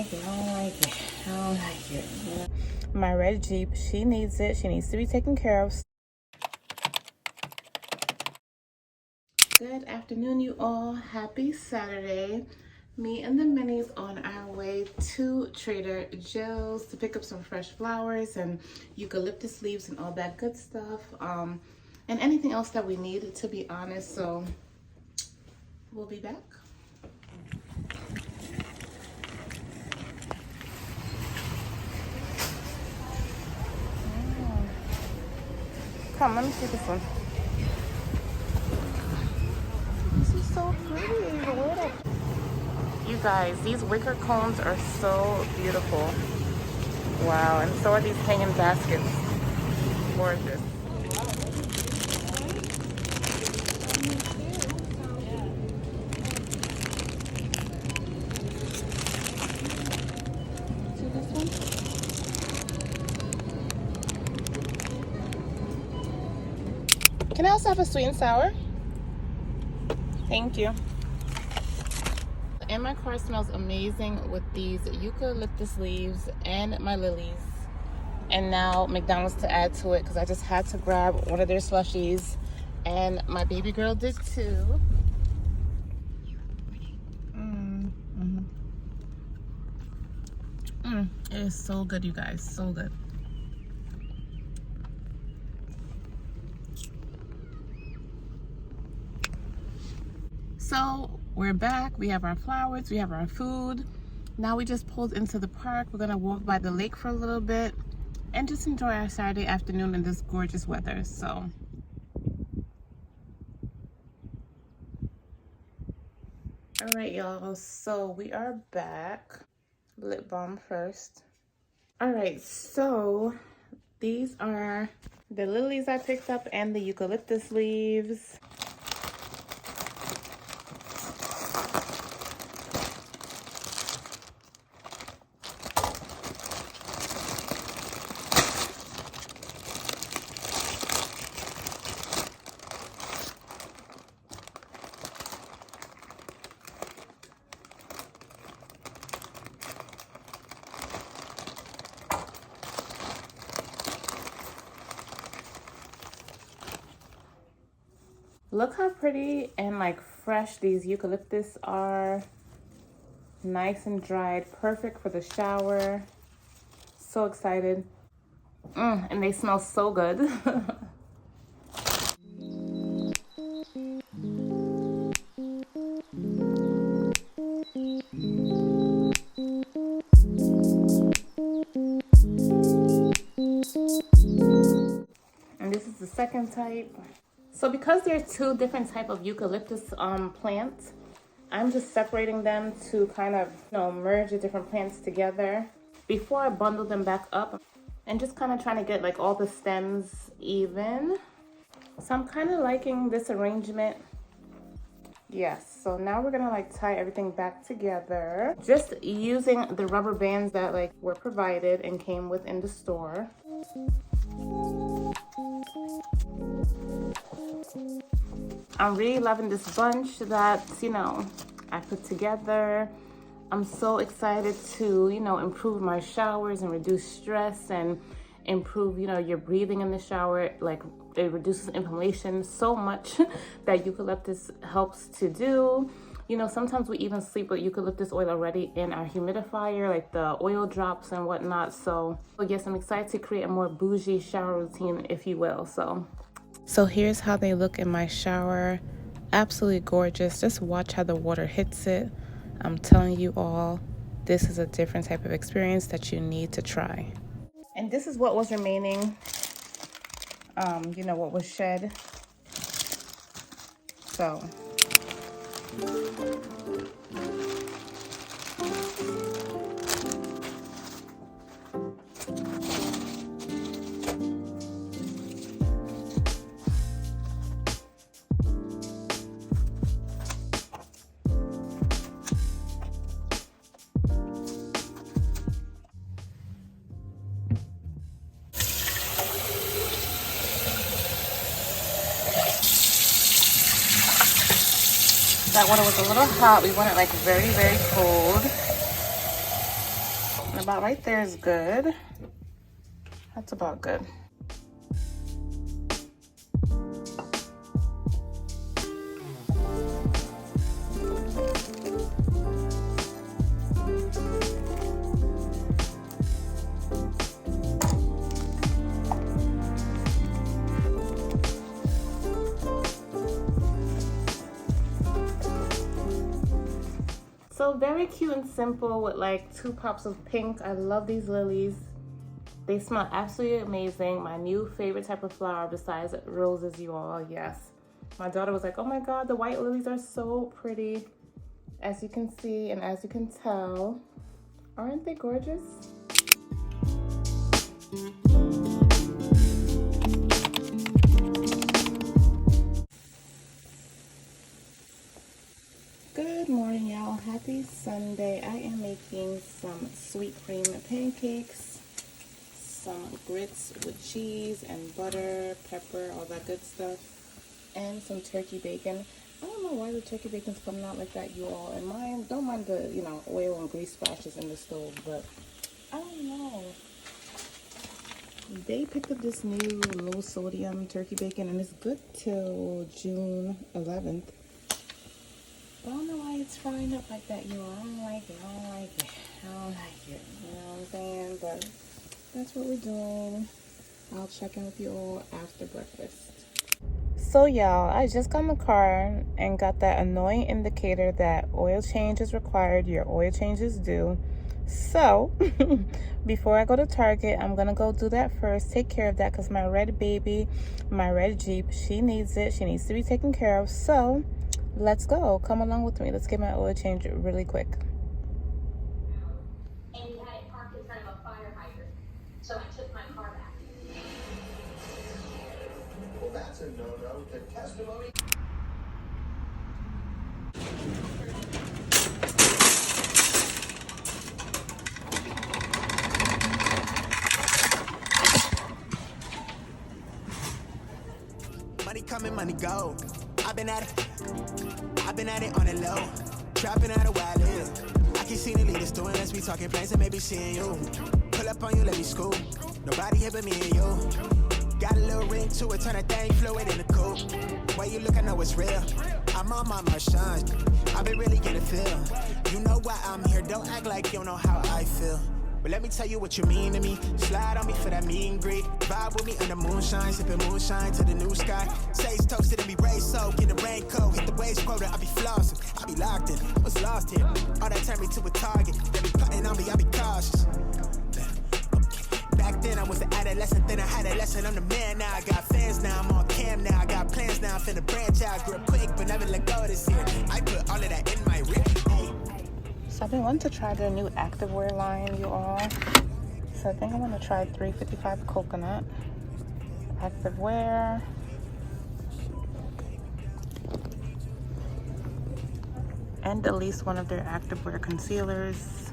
like it. I don't like it. I don't like it. You know? My red Jeep, she needs it. She needs to be taken care of. Good afternoon, you all. Happy Saturday. Me and the minis on our way to Trader Joe's to pick up some fresh flowers and eucalyptus leaves and all that good stuff. And anything else that we need, to be honest. So we'll be back. Come, let me see this one. This is so pretty. Where you guys, these wicker cones are so beautiful. Wow, and so are these hanging baskets. Gorgeous. See this one? Can I also have a sweet and sour? Thank you. And my car smells amazing with these eucalyptus leaves and my lilies. And now McDonald's to add to it because I just had to grab one of their slushies. And my baby girl did too. It is so good, you guys. So good. So we're back. We have our flowers. We have our food. Now we just pulled into the park. We're gonna walk by the lake for a little bit and just enjoy our Saturday afternoon in this gorgeous weather. So all right, y'all. So we are back. Lip balm first. All right. So these are the lilies I picked up and the eucalyptus leaves. Look how pretty and like fresh these eucalyptus are. Nice and dried, perfect for the shower. So excited. And they smell so good. And this is the second type. So because there are two different type of eucalyptus plants, I'm just separating them to kind of, merge the different plants together before I bundle them back up, and just kind of trying to get like all the stems even. So I'm kind of liking this arrangement. Yes, so now we're gonna like tie everything back together. Just using the rubber bands that like were provided and came within the store. I'm really loving this bunch that, I put together. I'm so excited to, improve my showers and reduce stress and improve, your breathing in the shower. Like it reduces inflammation so much that eucalyptus helps to do. Sometimes we even sleep with eucalyptus oil already in our humidifier, like the oil drops and whatnot. So yes, I'm excited to create a more bougie shower routine, if you will. So here's how they look in my shower. Absolutely gorgeous. Just watch how the water hits it. I'm telling you all, this is a different type of experience that you need to try. And this is what was remaining, what was shed. So that water was a little hot. We want it like very, very cold. And about right there is good. That's about good. So very cute and simple with like 2 pops of pink. I love these lilies. They smell absolutely amazing. My new favorite type of flower besides roses, you all, yes. My daughter was like, oh my God, the white lilies are so pretty. As you can see and as you can tell, aren't they gorgeous? Good morning, y'all. Happy Sunday. I am making some sweet cream pancakes, some grits with cheese and butter, pepper, all that good stuff, and some turkey bacon. I don't know why the turkey bacon's coming out like that, you all. And mine, don't mind the, you know, oil and grease splashes in the stove, but I don't know. They picked up this new low sodium turkey bacon and it's good till June 11th. I don't know why it's frying up like that, you know. I don't like it. I don't like it. I don't like it. You know what I'm saying? But that's what we're doing. I'll check in with you all after breakfast. So y'all, I just got in the car and got that annoying indicator that oil change is required. Your oil change is due. So before I go to Target, I'm gonna go do that first, take care of that, because my red baby, my red Jeep, she needs it. She needs to be taken care of. So let's go. Come along with me. Let's get my oil change really quick. And you had it parked in front of a fire hydrant. So I took my car back. Well, that's a no-no. The testimony. Money coming, money go. I've been at it on the low. Trapping out a while live. I keep seeing the leaders doing, let's be talking plans and maybe seeing you. Pull up on you, let me scoop. Nobody here but me and you. Got a little ring to it, turn a thing fluid in the coupe. Way you look, I know it's real. I'm on my shine. I've been really getting feel. You know why I'm here, don't act like you don't know how I feel. But let me tell you what you mean to me. Slide on me for that meet and greet. Vibe with me under moonshine, sipping moonshine to the new sky. Sage toasted and be raised soaked in the raincoat. Hit the waves quota, I be flossing, I be locked in. I was lost here. All that turned me to a target. They be plotting on me, I be cautious. Back then I was an adolescent, then I had a lesson. I'm the man now, I got fans now, I'm on cam now, I got plans now, I'm finna branch out, grip quick, but never let go this year. I put all of that in my rip. Hey. So I've been wanting to try their new activewear line, you all. So I think I'm gonna try 355 coconut activewear. And at least one of their activewear concealers.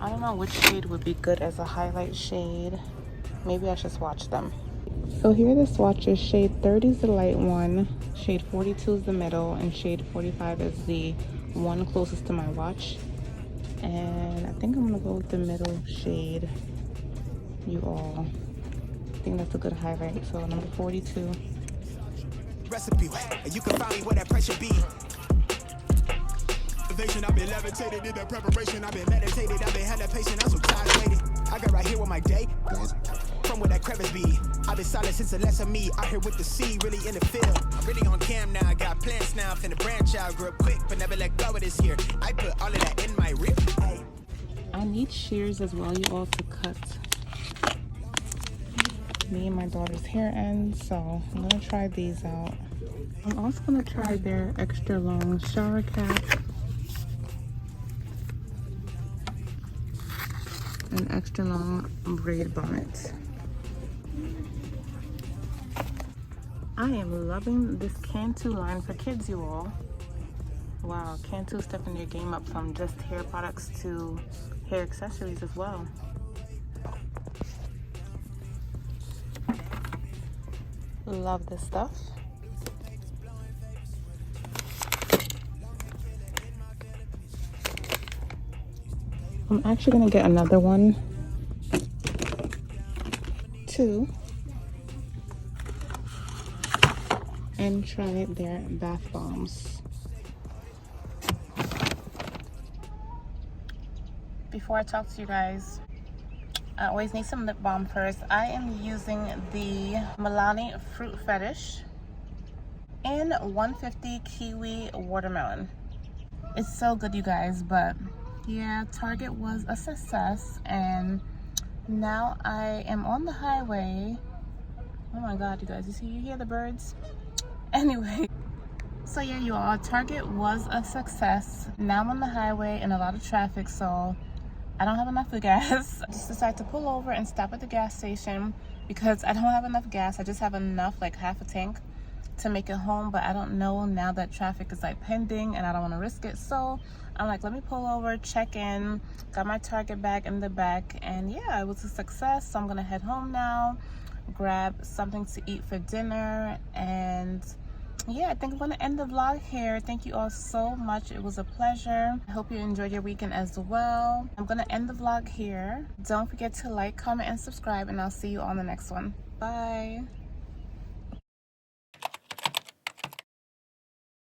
I don't know which shade would be good as a highlight shade. Maybe I should swatch them. So here are the swatches. Shade 30 is the light one, shade 42 is the middle, and shade 45 is the one closest to my watch. And I think I'm gonna go with the middle shade, you all. I think that's a good highlight. So number 42. Recipe, and you can find me where that pressure be. I've been levitated in the preparation, I've been meditated, I've been hella patient, I'm so tired waiting. I got right here with my day, from where that crevice be. I've been silent since the less of me, out here with the sea, really in the field. I'm really on cam now, I got plans now, finna branch out, grow up quick, but never let go of this year. I put all of that in my rip. Hey. I need shears as well, you all, to cut me and my daughter's hair ends, so I'm gonna try these out. I'm also gonna try their extra long shower cap. An extra long braid bonnet. I am loving this Cantu line for kids, you all. Wow, Cantu stepping their game up from just hair products to hair accessories as well. Love this stuff. I'm actually gonna get another one too and try their bath bombs. Before I talk to you guys, I always need some lip balm first. I am using the Milani Fruit Fetish in 150 Kiwi Watermelon. It's so good, you guys, but yeah, Target was a success, and now I am on the highway. Oh my god, you guys, you hear the birds? Anyway, so yeah, you all, Target was a success. Now I'm on the highway and a lot of traffic, so I don't have enough gas. I just decided to pull over and stop at the gas station because I don't have enough gas. I just have enough, like half a tank, to make it home, but I don't know now that traffic is like pending and I don't want to risk it. So I'm like, let me pull over, check in, got my Target bag in the back, and yeah, it was a success. So I'm gonna head home now, grab something to eat for dinner, and yeah, I think I'm gonna end the vlog here. Thank you all so much. It was a pleasure. I hope you enjoyed your weekend as well. I'm gonna end the vlog here. Don't forget to like, comment, and subscribe, and I'll see you on the next one. Bye.